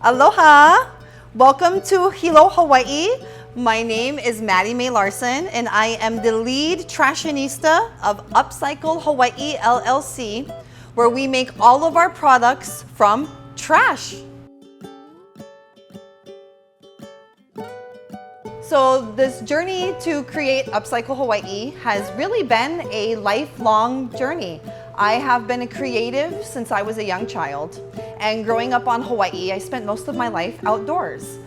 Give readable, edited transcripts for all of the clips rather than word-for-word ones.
Aloha! Welcome to Hilo, Hawaii. My name is Maddie Mae Larson, and I am the lead trashionista of Upcycle Hawaii LLC, where we make all of our products from trash. So this journey to create Upcycle Hawaii has really been a lifelong journey. I have been a creative since I was a young child, and growing up on Hawaii, I spent most of my life outdoors.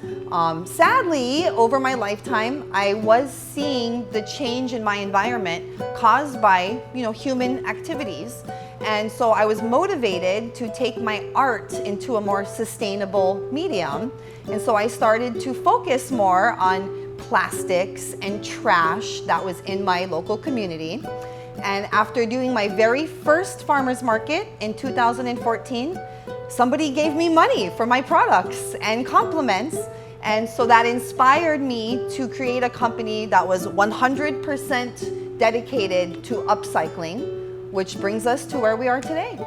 Sadly, over my lifetime, I was seeing the change in my environment caused by, human activities. And so I was motivated to take my art into a more sustainable medium. And so I started to focus more on plastics and trash that was in my local community. And after doing my very first farmer's market in 2014, somebody gave me money for my products and compliments. And so that inspired me to create a company that was 100% dedicated to upcycling, which brings us to where we are today.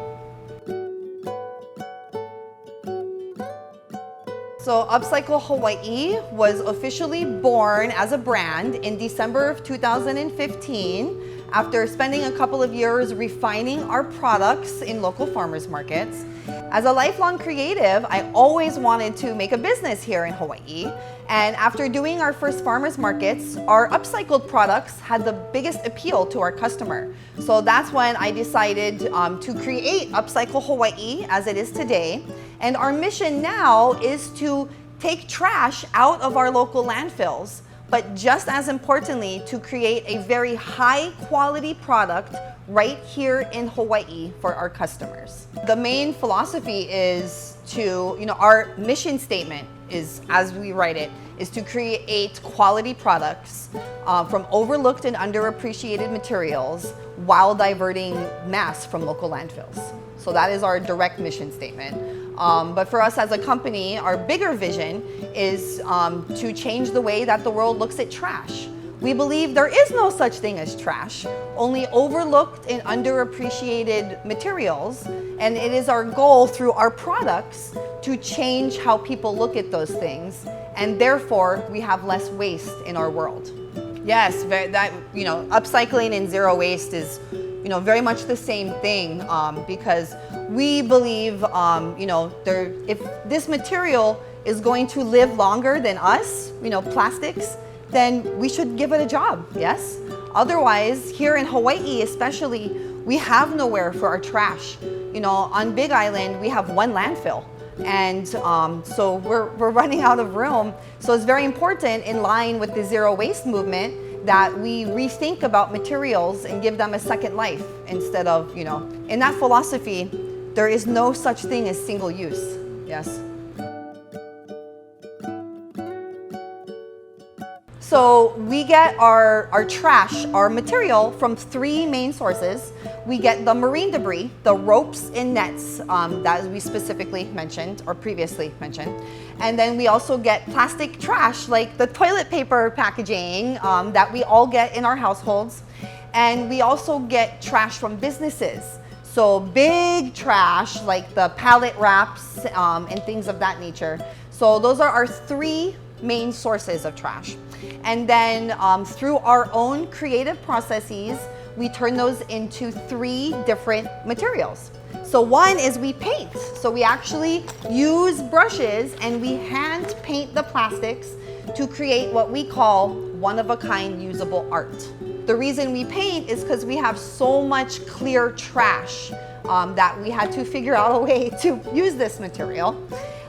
So Upcycle Hawaii was officially born as a brand in December of 2015 after spending a couple of years refining our products in local farmers markets. As a lifelong creative, I always wanted to make a business here in Hawaii. And after doing our first farmers markets, our upcycled products had the biggest appeal to our customer. So that's when I decided to create Upcycle Hawaii as it is today. And our mission now is to take trash out of our local landfills, but just as importantly, to create a very high quality product right here in Hawaii for our customers. The main philosophy is to, our mission statement is, as we write it, is to create quality products from overlooked and underappreciated materials while diverting mass from local landfills. So that is our direct mission statement. But for us as a company, our bigger vision is to change the way that the world looks at trash. We believe there is no such thing as trash, only overlooked and underappreciated materials. And it is our goal through our products to change how people look at those things. And therefore, we have less waste in our world. Yes, upcycling and zero waste is very much the same thing because we believe, if this material is going to live longer than us, plastics, then we should give it a job, yes? Otherwise, here in Hawaii especially, we have nowhere for our trash. On Big Island, we have one landfill. And so we're running out of room. So it's very important, in line with the zero waste movement, that we rethink about materials and give them a second life instead of, in that philosophy, there is no such thing as single use, yes? So we get our trash, our material, from three main sources. We get the marine debris, the ropes and nets that we specifically mentioned or previously mentioned. And then we also get plastic trash like the toilet paper packaging that we all get in our households. And we also get trash from businesses. So big trash like the pallet wraps and things of that nature. So those are our three main sources of trash. And then through our own creative processes, we turn those into three different materials. So one is we paint. So we actually use brushes and we hand paint the plastics to create what we call one-of-a-kind usable art. The reason we paint is because we have so much clear trash that we had to figure out a way to use this material.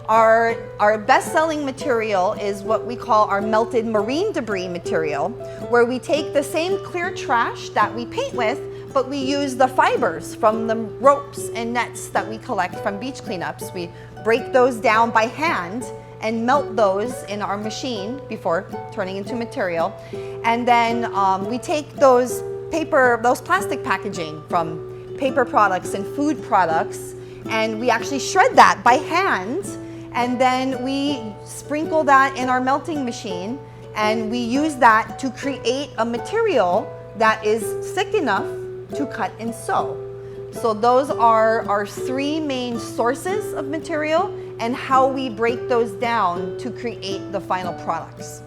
Our best-selling material is what we call our melted marine debris material, where we take the same clear trash that we paint with, but we use the fibers from the ropes and nets that we collect from beach cleanups. We break those down by hand and melt those in our machine before turning into material. And then we take those plastic packaging from paper products and food products, and we actually shred that by hand. And then we sprinkle that in our melting machine, and we use that to create a material that is thick enough to cut and sew. So those are our three main sources of material, and how we break those down to create the final products.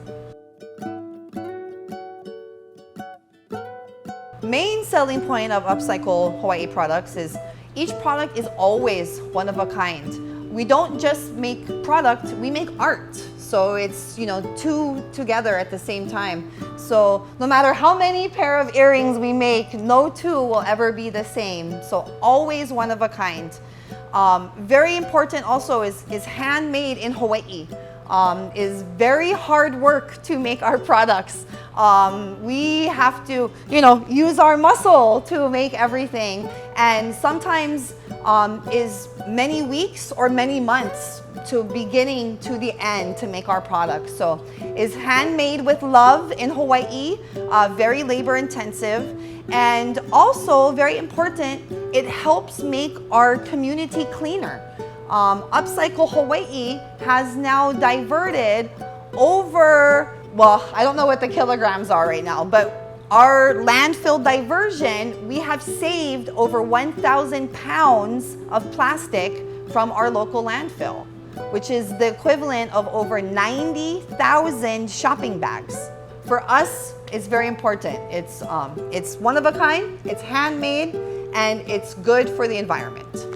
Main selling point of Upcycle Hawaii products is each product is always one of a kind. We don't just make product, we make art. So it's, two together at the same time. So no matter how many pair of earrings we make, no two will ever be the same. So always one of a kind. Very important also is handmade in Hawaii. Is very hard work to make our products. We have to, use our muscle to make everything. And sometimes is many weeks or many months to beginning to the end to make our products. So it's handmade with love in Hawaii, very labor intensive. And also very important, it helps make our community cleaner. Upcycle Hawaii has now diverted over, I don't know what the kilograms are right now, but our landfill diversion, we have saved over 1,000 pounds of plastic from our local landfill, which is the equivalent of over 90,000 shopping bags. For us, it's very important. It's one of a kind, it's handmade, and it's good for the environment.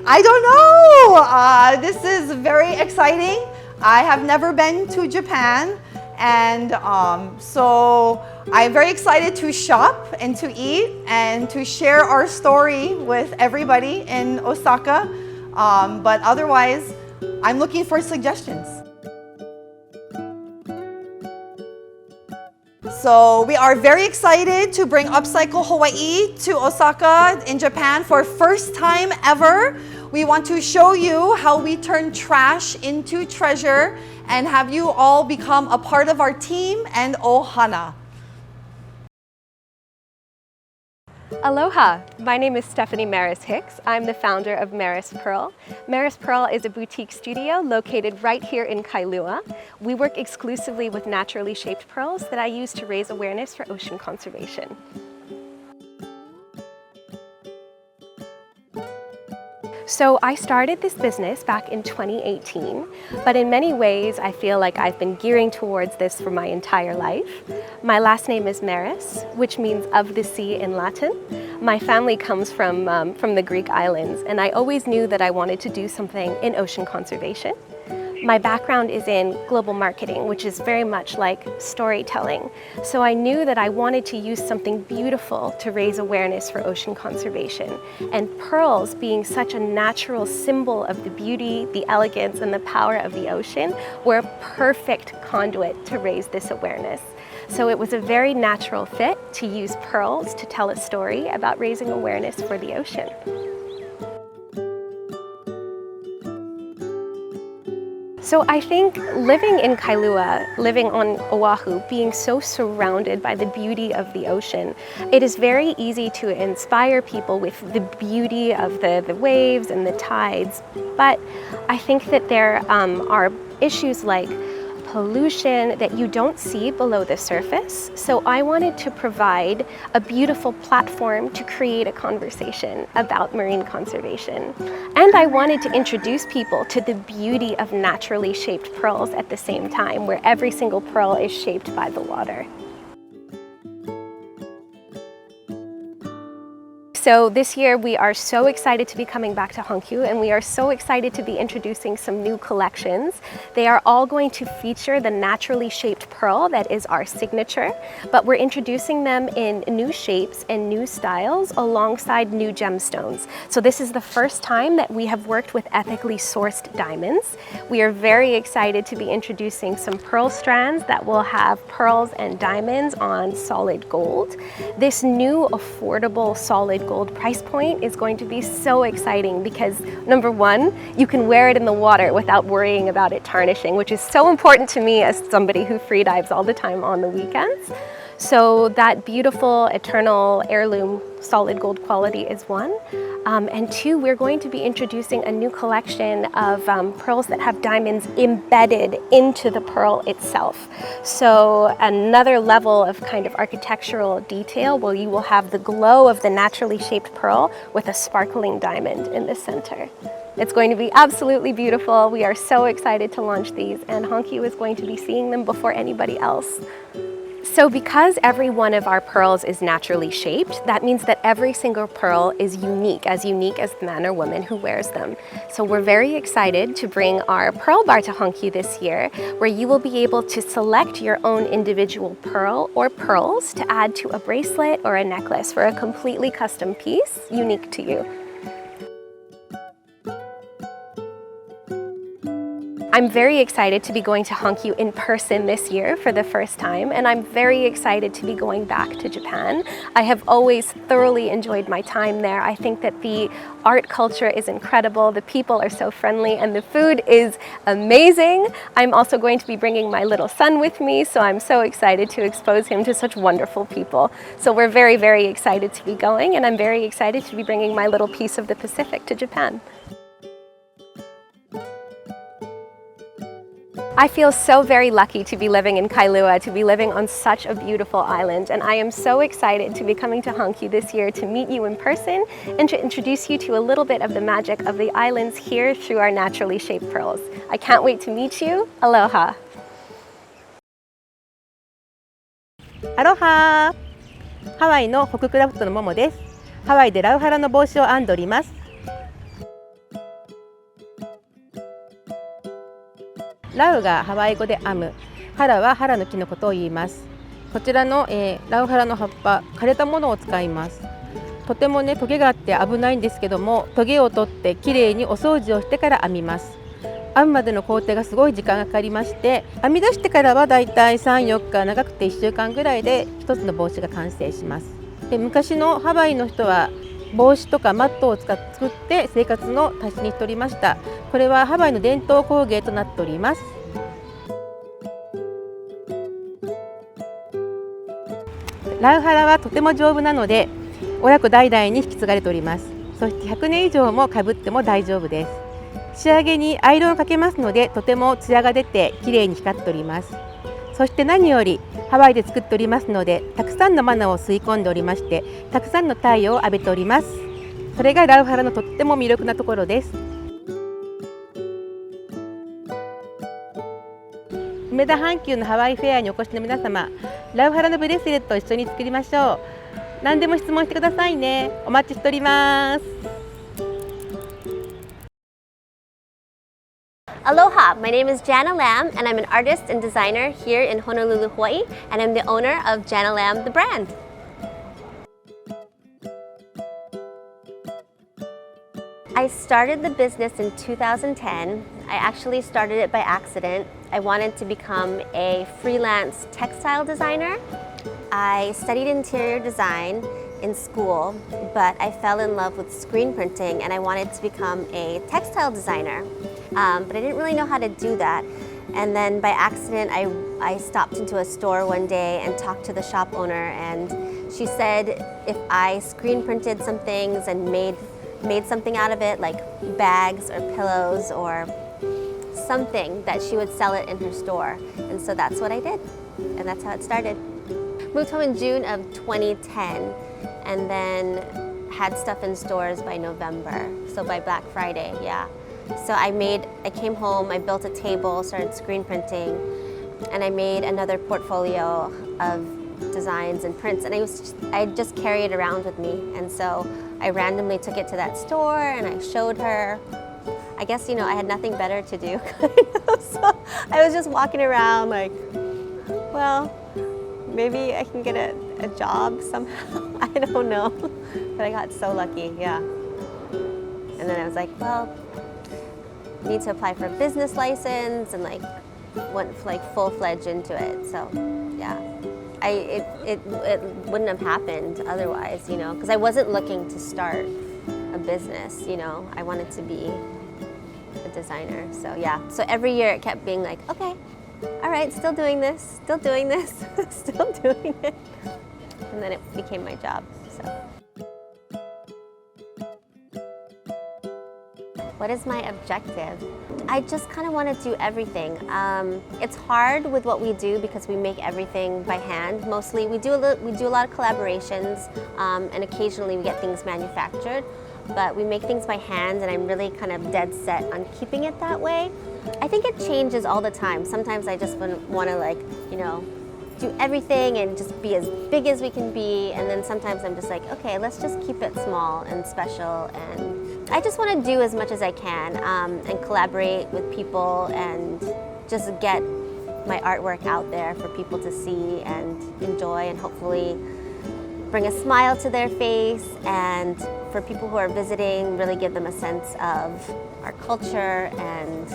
I don't know. This is very exciting. I have never been to Japan, and so I'm very excited to shop and to eat and to share our story with everybody in Osaka. But otherwise, I'm looking for suggestions. So we are very excited to bring Upcycle Hawaii to Osaka in Japan for first time ever. We want to show you how we turn trash into treasure and have you all become a part of our team and ohana. Aloha! My name is Stephanie Maris Hicks. I'm the founder of Maris Pearl. Maris Pearl is a boutique studio located right here in Kailua. We work exclusively with naturally shaped pearls that I use to raise awareness for ocean conservation. So I started this business back in 2018, but in many ways I feel like I've been gearing towards this for my entire life. My last name is Maris, which means of the sea in Latin. My family comes from the Greek islands, and I always knew that I wanted to do something in ocean conservation. My background is in global marketing, which is very much like storytelling. So I knew that I wanted to use something beautiful to raise awareness for ocean conservation. And pearls, being such a natural symbol of the beauty, the elegance, and the power of the ocean, were a perfect conduit to raise this awareness. So it was a very natural fit to use pearls to tell a story about raising awareness for the ocean. So I think living in Kailua, living on Oahu, being so surrounded by the beauty of the ocean, it is very easy to inspire people with the beauty of the waves and the tides. But I think that there are issues like pollution that you don't see below the surface. So I wanted to provide a beautiful platform to create a conversation about marine conservation. And I wanted to introduce people to the beauty of naturally shaped pearls at the same time, where every single pearl is shaped by the water. So this year we are so excited to be coming back to Hankyu, and we are so excited to be introducing some new collections. They are all going to feature the naturally shaped pearl that is our signature, but we're introducing them in new shapes and new styles alongside new gemstones. So this is the first time that we have worked with ethically sourced diamonds. We are very excited to be introducing some pearl strands that will have pearls and diamonds on solid gold. This new affordable solid gold price point is going to be so exciting because, number one, you can wear it in the water without worrying about it tarnishing, which is so important to me as somebody who free dives all the time on the weekends. So that beautiful, eternal heirloom solid gold quality is one. And two, we're going to be introducing a new collection of pearls that have diamonds embedded into the pearl itself. So another level of kind of architectural detail where you will have the glow of the naturally shaped pearl with a sparkling diamond in the center. It's going to be absolutely beautiful. We are so excited to launch these, and Hankyu is going to be seeing them before anybody else. So because every one of our pearls is naturally shaped, that means that every single pearl is unique as the man or woman who wears them. So we're very excited to bring our pearl bar to Hankyu this year, where you will be able to select your own individual pearl or pearls to add to a bracelet or a necklace for a completely custom piece unique to you. I'm very excited to be going to Hankyu in person this year for the first time, and I'm very excited to be going back to Japan. I have always thoroughly enjoyed my time there. I think that the art culture is incredible, the people are so friendly, and the food is amazing. I'm also going to be bringing my little son with me, so I'm so excited to expose him to such wonderful people. So we're very, very excited to be going, and I'm very excited to be bringing my little piece of the Pacific to Japan. I feel so very lucky to be living in Kailua, to be living on such a beautiful island, and I am so excited to be coming to Hankyu this year to meet you in person and to introduce you to a little bit of the magic of the islands here through our naturally shaped pearls. I can't wait to meet you. Aloha! Aloha! ハワイのホククラフトのモモです。ハワイでラウハラの帽子を編んでおります。ラウがハワイ語で編む、ハラはハラの木のことを言います。こちらの、ラウハラの葉っぱ、枯れたものを使います。とてもね、トゲがあって危ないんですけども、トゲを取ってきれいにお掃除をしてから編みます。編むまでの工程がすごい時間がかかりまして、編み出してからはだいたい3、4日、長くて1週間ぐらいで一つの帽子が完成します。で、昔のハワイの人は帽子とかマットを作って生活の足しにしておりました。これはハワイの伝統工芸となっております。ラウハラはとても丈夫なので親子代々に引き継がれております。そして100年以上もかぶっても大丈夫です。仕上げにアイロンをかけますのでとても艶が出てきれいに光っております。そして何よりハワイで作っておりますのでたくさんのマナを吸い込んでおりましてたくさんの太陽を浴びております。それがラウハラのとっても魅力なところです。梅田阪急のハワイフェアにお越しの皆様、ラウハラのブレスレットを一緒に作りましょう。何でも質問してくださいね。お待ちしております。Aloha, my name is Jenna Lam and I'm an artist and designer here in Honolulu, Hawaii, and I'm the owner of Jenna Lam, the brand. I started the business in 2010. I actually started it by accident. I wanted to become a freelance textile designer. I studied interior design in school, but I fell in love with screen printing and I wanted to become a textile designer. But I didn't really know how to do that. And then by accident, I stopped into a store one day and talked to the shop owner, and she said if I screen printed some things and made something out of it, like bags or pillows or something, that she would sell it in her store. And so that's what I did, and that's how it started. Moved home in June of 2010 and then had stuff in stores by November, so by Black Friday, yeah. So I came home, I built a table, started screen printing, and I made another portfolio of designs and prints, and I just carry it around with me. And so I randomly took it to that store and I showed her. I guess, I had nothing better to do, so I was just walking around like, well, maybe I can get a job somehow. I don't know, but I got so lucky, yeah. And then I was like, well, need to apply for a business license, and went full-fledged into it. So yeah, it wouldn't have happened otherwise, because I wasn't looking to start a business. I wanted to be a designer. So yeah, so every year it kept being like, okay, all right, still doing this, still doing this, still doing it. And then it became my job, so. What is my objective? I just kind of want to do everything. It's hard with what we do because we make everything by hand. Mostly, we do a lot of collaborations, and occasionally we get things manufactured. But we make things by hand, and I'm really kind of dead set on keeping it that way. I think it changes all the time. Sometimes I just want to, like, you know, do everything and just be as big as we can be, and then sometimes I'm just like, okay, let's just keep it small and special, and I just want to do as much as I can, and collaborate with people and just get my artwork out there for people to see and enjoy, and hopefully bring a smile to their face, and for people who are visiting, really give them a sense of our culture and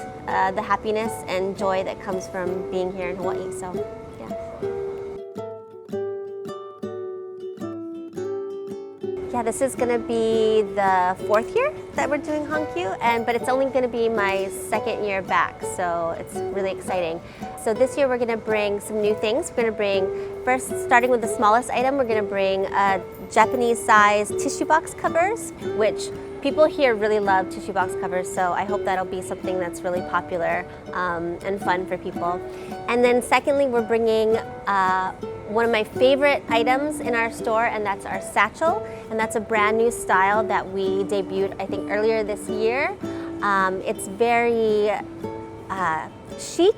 the happiness and joy that comes from being here in Hawaii. So, yeah. Yeah, this is going to be the 4th year that we're doing Hankyu, but it's only going to be my 2nd year back, so it's really exciting. So this year we're going to bring some new things. We're going to bring, first starting with the smallest item, we're going to bring Japanese-sized tissue box covers, which people here really love tissue box covers, so I hope that'll be something that's really popular and fun for people. And then secondly, we're bringing one of my favorite items in our store, and that's our satchel, and that's a brand new style that we debuted, I think, earlier this year. It's very chic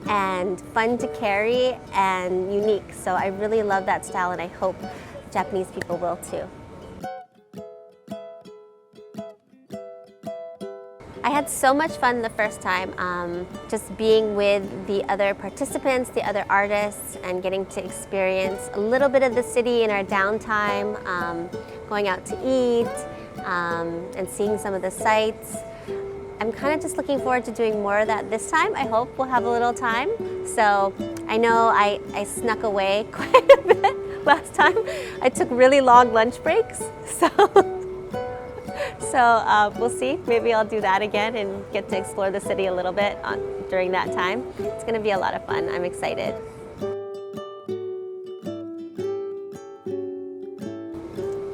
and fun to carry and unique, so I really love that style, and I hope Japanese people will too. I had so much fun the first time, just being with the other participants, the other artists, and getting to experience a little bit of the city in our downtime, going out to eat, and seeing some of the sights. I'm kind of just looking forward to doing more of that this time. I hope we'll have a little time. So I know I snuck away quite a bit last time. I took really long lunch breaks, so we'll see. Maybe I'll do that again and get to explore the city a little bit during that time. It's going to be a lot of fun. I'm excited.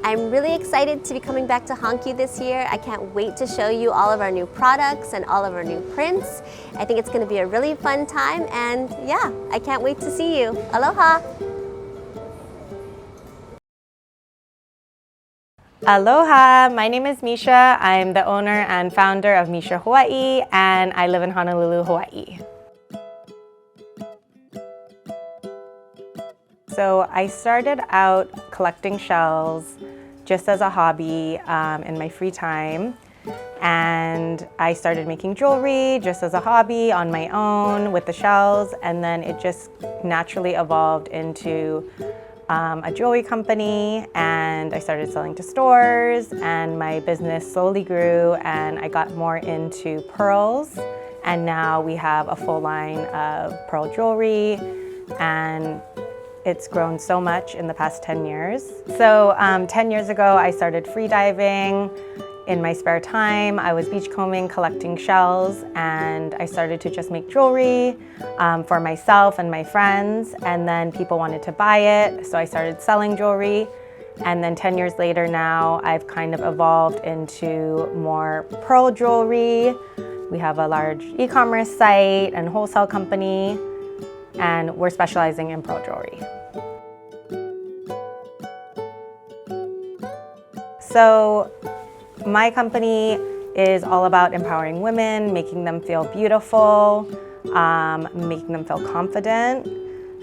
I'm really excited to be coming back to Hankyu this year. I can't wait to show you all of our new products and all of our new prints. I think it's going to be a really fun time, and yeah, I can't wait to see you. Aloha! Aloha, my name is Misha. I'm the owner and founder of Misha Hawaii, and I live in Honolulu, Hawaii. So I started out collecting shells just as a hobby in my free time, and I started making jewelry just as a hobby on my own with the shells, and then it just naturally evolved into a jewelry company, and I started selling to stores, and my business slowly grew, and I got more into pearls, and now we have a full line of pearl jewelry, and it's grown so much in the past 10 years. So 10 years ago, I started free diving. In my spare time, I was beachcombing, collecting shells, and I started to just make jewelry for myself and my friends, and then people wanted to buy it, so I started selling jewelry. And then 10 years later now, I've kind of evolved into more pearl jewelry. We have a large e-commerce site and wholesale company, and we're specializing in pearl jewelry. So my company is all about empowering women, making them feel beautiful, making them feel confident.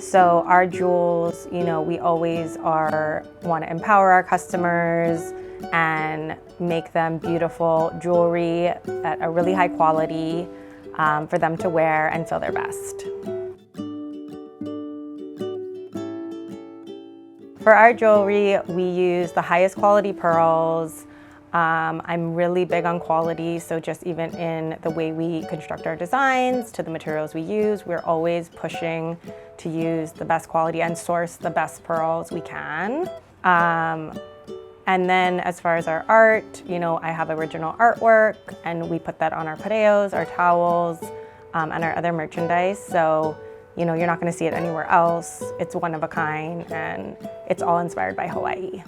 So our jewels, you know, we always want to empower our customers and make them beautiful jewelry at a really high quality for them to wear and feel their best. For our jewelry, we use the highest quality pearls. I'm really big on quality, so just even in the way we construct our designs to the materials we use, we're always pushing to use the best quality and source the best pearls we can. And then as far as our art, you know, I have original artwork, and we put that on our pareos, our towels, and our other merchandise. So you're not going to see it anywhere else. It's one of a kind, and it's all inspired by Hawaii.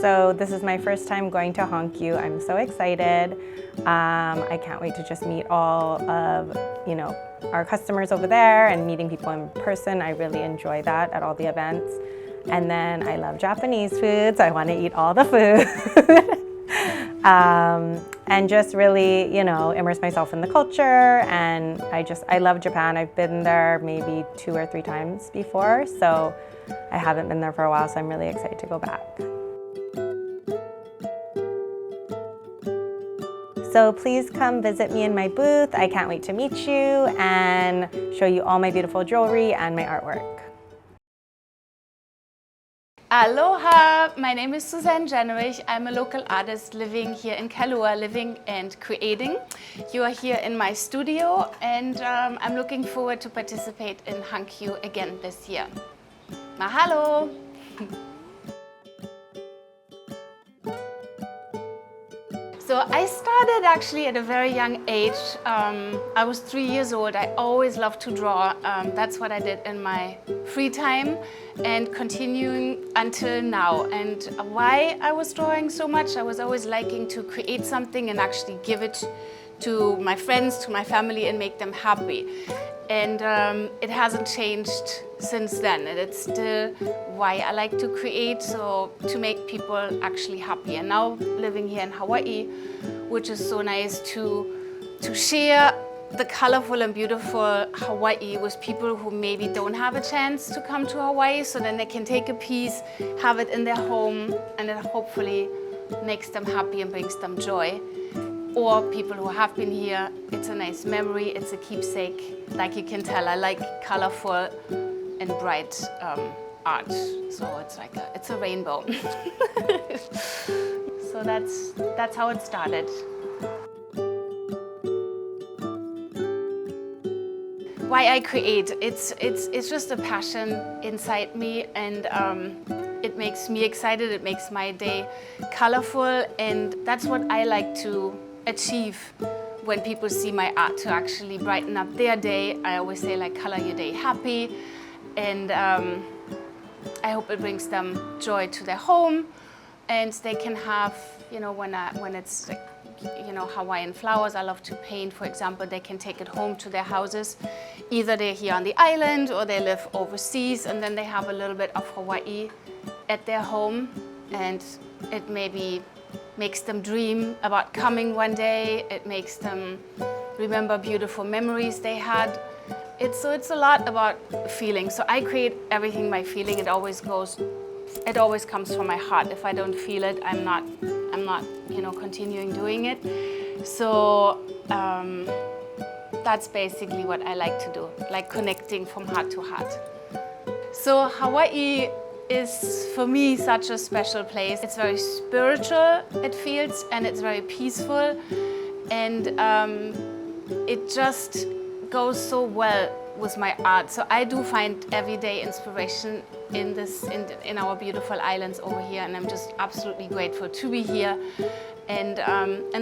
So this is my first time going to Hankyu. I'm so excited. I can't wait to just meet all of, our customers over there and meeting people in person. I really enjoy that at all the events. And then I love Japanese food, so I want to eat all the food. And just really, immerse myself in the culture. And I love Japan. I've been there maybe 2 or 3 times before, so I haven't been there for a while, so I'm really excited to go back. So please come visit me in my booth. I can't wait to meet you and show you all my beautiful jewelry and my artwork. Aloha, my name is Suzanne Jennerich. I'm a local artist living here in Kailua, living and creating. You are here in my studio, and I'm looking forward to participate in Hankyu again this year. Mahalo! So I started actually at a very young age. I was 3 years old. I always loved to draw. That's what I did in my free time and continuing until now. And why I was drawing so much, I was always liking to create something and actually give it to my friends, to my family, and make them happy. And it hasn't changed since then. And it's still why I like to create, so to make people actually happy. And now living here in Hawaii, which is so nice to share the colorful and beautiful Hawaii with people who maybe don't have a chance to come to Hawaii, so then they can take a piece, have it in their home, and it hopefully makes them happy and brings them joy. Or people who have been here, it's a nice memory, it's a keepsake. Like you can tell, I like colorful and bright art. So it's a rainbow. So that's how it started. Why I create, it's just a passion inside me, and it makes me excited, it makes my day colorful, and that's what I like to achieve when people see my art, to actually brighten up their day. I always say, like, color your day happy, and I hope it brings them joy to their home, and they can have, when it's like, Hawaiian flowers, I love to paint, for example, they can take it home to their houses. Either they're here on the island or they live overseas, and then they have a little bit of Hawaii at their home, and it maybe makes them dream about coming one day. It makes them remember beautiful memories they had. It's a lot about feeling. So I create everything by feeling. It always comes from my heart. If I don't feel it, I'm not continuing doing it. So that's basically what I like to do, like connecting from heart to heart. So Hawaii is for me such a special place. It's very spiritual, it feels, and it's very peaceful, and it just goes so well with my art. So I do find everyday inspiration in our beautiful islands over here, and I'm just absolutely grateful to be here. And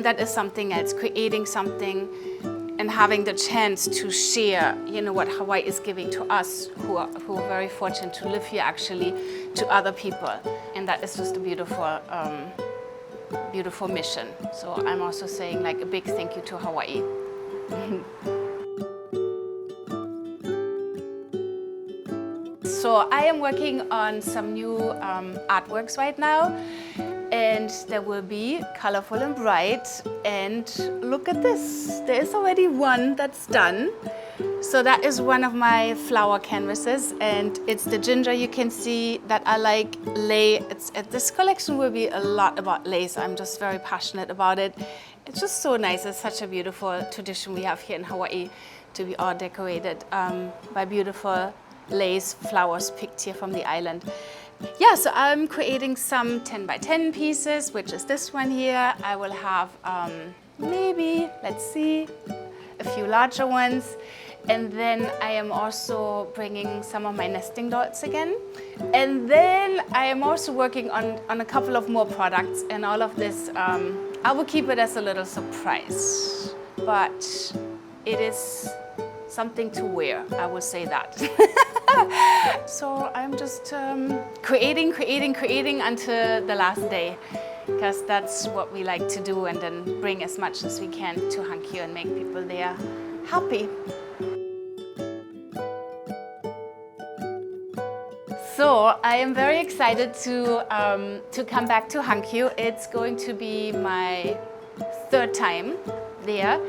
that is something else, creating something and having the chance to share, what Hawaii is giving to us who are very fortunate to live here, actually, to other people. And that is just a beautiful, beautiful mission. So I'm also saying, like, a big thank you to Hawaii. So I am working on some new artworks right now, and there will be colorful and bright. And look at this, there is already one that's done. So that is one of my flower canvases, and it's the ginger. You can see that I like lei. This collection will be a lot about lace. I'm just very passionate about it. It's just so nice. It's such a beautiful tradition we have here in Hawaii, to be all decorated by beautiful lace flowers picked here from the island. Yeah, so I'm creating some 10 by 10 pieces, which is this one here. I will have maybe, let's see, a few larger ones. And then I am also bringing some of my nesting dolls again. And then I am also working on a couple of more products, and all of this, I will keep it as a little surprise. but it is something to wear, I would say that. So I'm just creating until the last day, because that's what we like to do, and then bring as much as we can to Hankyu and make people there happy. So I am very excited to come back to Hankyu. It's going to be my third time there,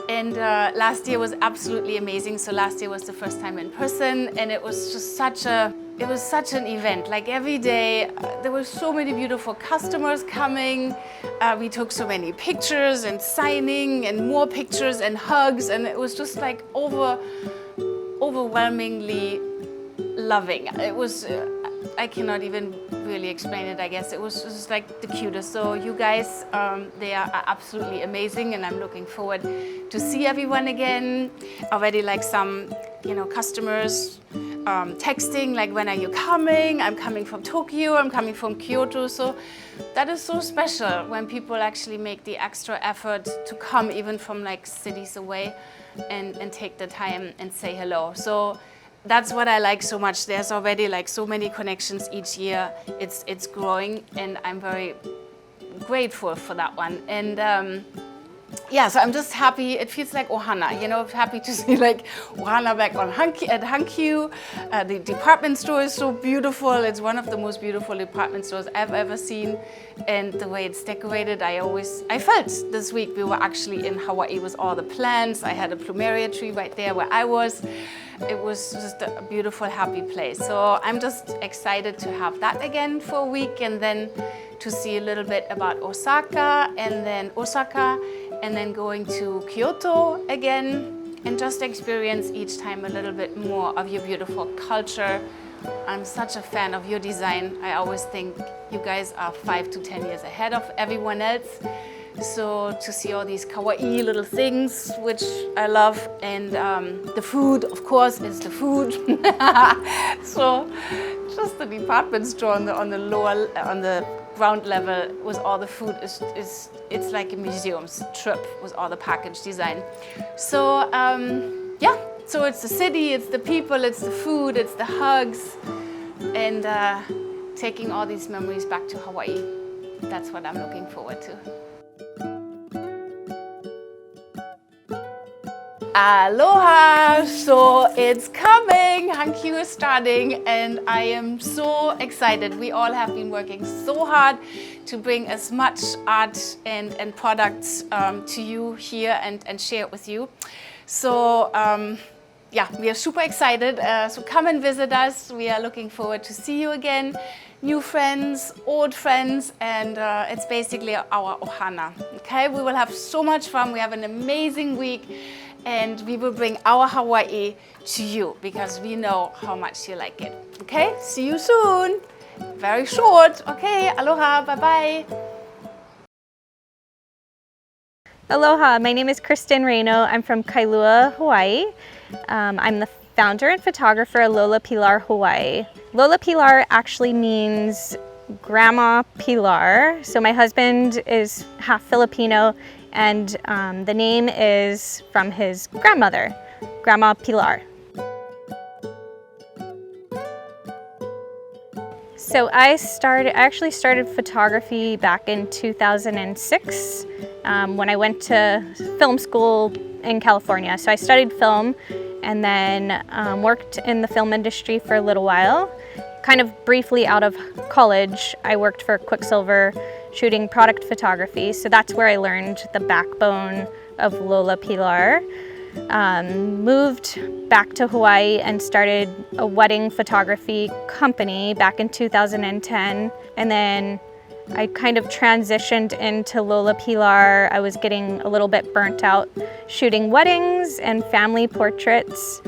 and last year was absolutely amazing. So last year was the first time in person, and it was just such an event. Like every day, there were so many beautiful customers coming. We took so many pictures and signing and more pictures and hugs, and it was just like overwhelmingly loving. It was, I cannot even really explain it, I guess. It was just like the cutest. So you guys, they are absolutely amazing, and I'm looking forward to see everyone again. Already like some, customers texting, like, when are you coming? I'm coming from Tokyo, I'm coming from Kyoto. So that is so special when people actually make the extra effort to come even from like cities away and take the time and say hello. So that's what I like so much. There's already like so many connections each year. It's growing, and I'm very grateful for that one. And so I'm just happy. It feels like Ohana, happy to see like Ohana back on at Hankyu. The department store is so beautiful. It's one of the most beautiful department stores I've ever seen. And the way it's decorated, I felt this week we were actually in Hawaii with all the plants. I had a plumeria tree right there where I was. It was just a beautiful, happy place. So I'm just excited to have that again for a week, and then to see a little bit about Osaka, and then going to Kyoto again, and just experience each time a little bit more of your beautiful culture. I'm such a fan of your design. I always think you guys are 5 to 10 years ahead of everyone else. So to see all these kawaii little things, which I love, and the food, of course, is the food. So just the department store on the ground level with all the food it's like a museum's trip with all the package design. So so it's the city, it's the people, it's the food, it's the hugs, and taking all these memories back to Hawaii. That's what I'm looking forward to. Aloha! So it's coming! Hankyu is starting, and I am so excited. We all have been working so hard to bring as much art and products to you here and share it with you. So we are super excited. So come and visit us. We are looking forward to see you again. New friends, old friends, and it's basically our ohana. Okay, we will have so much fun. We have an amazing week, and we will bring our Hawaii to you because we know how much you like it. Okay, see you soon. Very short. Okay, aloha, bye-bye. Aloha, my name is Kristen Reno. I'm from Kailua, Hawaii. I'm the founder and photographer of Lola Pilar Hawaii. Lola Pilar actually means Grandma Pilar. So my husband is half Filipino, and the name is from his grandmother, Grandma Pilar. So I actually started photography back in 2006 when I went to film school in California. So I studied film and then worked in the film industry for a little while. Kind of briefly out of college, I worked for Quicksilver shooting product photography. So that's where I learned the backbone of Lola Pilar. Moved back to Hawaii and started a wedding photography company back in 2010. And then I kind of transitioned into Lola Pilar. I was getting a little bit burnt out shooting weddings and family portraits.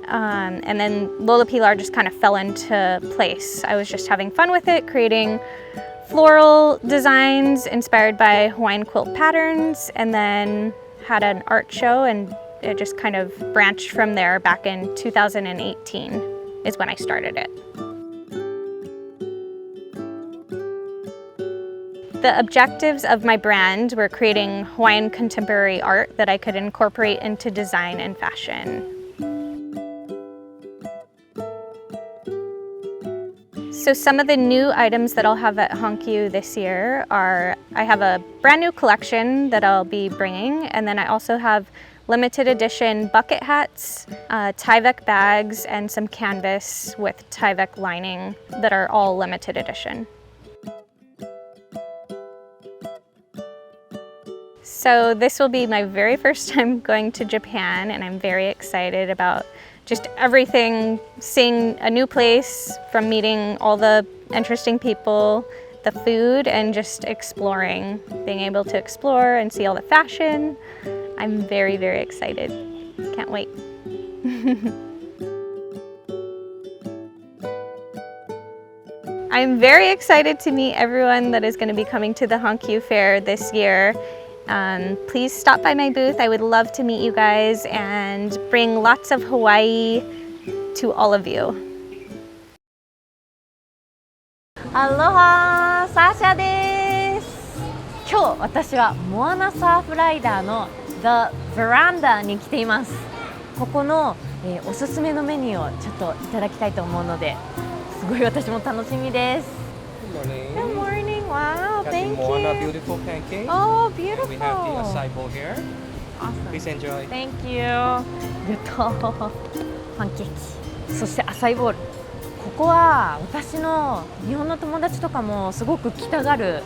And then Lola Pilar just kind of fell into place. I was just having fun with it, creating floral designs inspired by Hawaiian quilt patterns, and then had an art show, and it just kind of branched from there. Back in 2018 is when I started it. The objectives of my brand were creating Hawaiian contemporary art that I could incorporate into design and fashion. So some of the new items that I'll have at Hankyu this year are, I have a brand new collection that I'll be bringing, and then I also have limited edition bucket hats, Tyvek bags, and some canvas with Tyvek lining that are all limited edition. So this will be my very first time going to Japan, and I'm very excited about just everything, seeing a new place, from meeting all the interesting people, the food, and just exploring, being able to explore and see all the fashion. I'm very, very excited. Can't wait. I'm very excited to meet everyone that is going to be coming to the Hankyu Fair this year. Please stop by my booth. I would love to meet you guys and bring lots of Hawaii to all of you. アロハー、サーシャです。今日私はモアナサーフライダーの The Veranda に来ています。ここの、おすすめのメニューをちょっといただきたいと思うので、すごい私も楽しみです。Good morning. Wow, thank you. Moana beautiful pancake. Oh, beautiful. We have the acai bowl here. Awesome. Please enjoy. Thank you. やったー。パンケーキ。そしてアサイボール。ここは私の日本の友達とかもすごく来たがる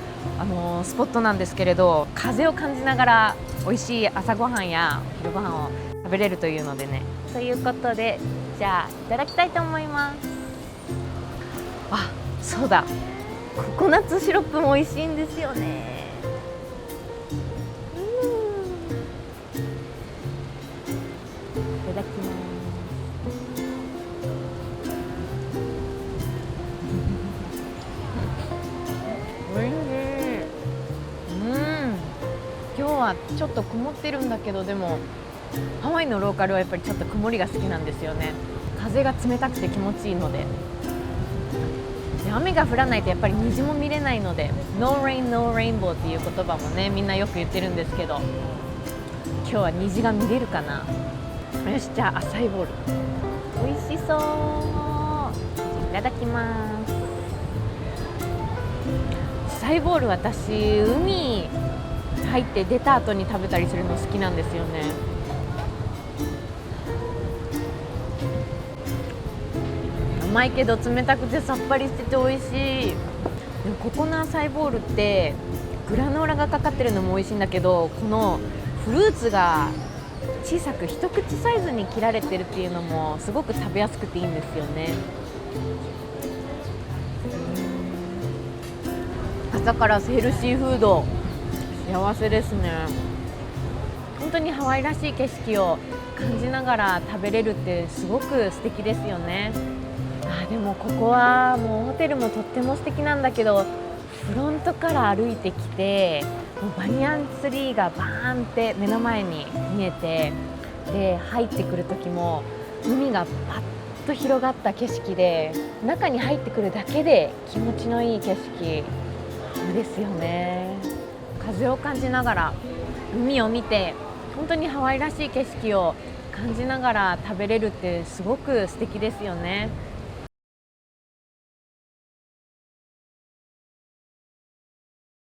スポットなんですけれど、風を感じながら美味しい朝ごはんや昼ごはんを食べれるというのでね。ということで、じゃあいただきたいと思います。あ、そうだ。ココナッツシロップも美味しいんですよね。いただきます。おいしい。今日はちょっと曇ってるんだけど、でもハワイのローカルはやっぱりちょっと曇りが好きなんですよね。風が冷たくて気持ちいいので。雨が降らないとやっぱり虹も見れないので No rain, no rainbow っていう言葉もね、みんなよく言ってるんですけど、今日は虹が見れるかな。よし、じゃあアサイボール美味しそう。いただきます。アサイボール、私海入って出た後に食べたりするの好きなんですよね。甘いけど冷たくてさっぱりしてて美味しい。でもここのアサイボールってグラノーラがかかってるのも美味しいんだけど、このフルーツが小さく一口サイズに切られてるっていうのもすごく食べやすくていいんですよね。朝からヘルシーフード幸せですね。本当にハワイらしい景色を感じながら食べれるってすごく素敵ですよね。でもここはもうホテルもとっても素敵なんだけど、フロントから歩いてきてもうバニヤンツリーがバーンって目の前に見えて、で入ってくる時も海がパッと広がった景色で、中に入ってくるだけで気持ちのいい景色いいですよね。風を感じながら海を見て、本当にハワイらしい景色を感じながら食べれるってすごく素敵ですよね。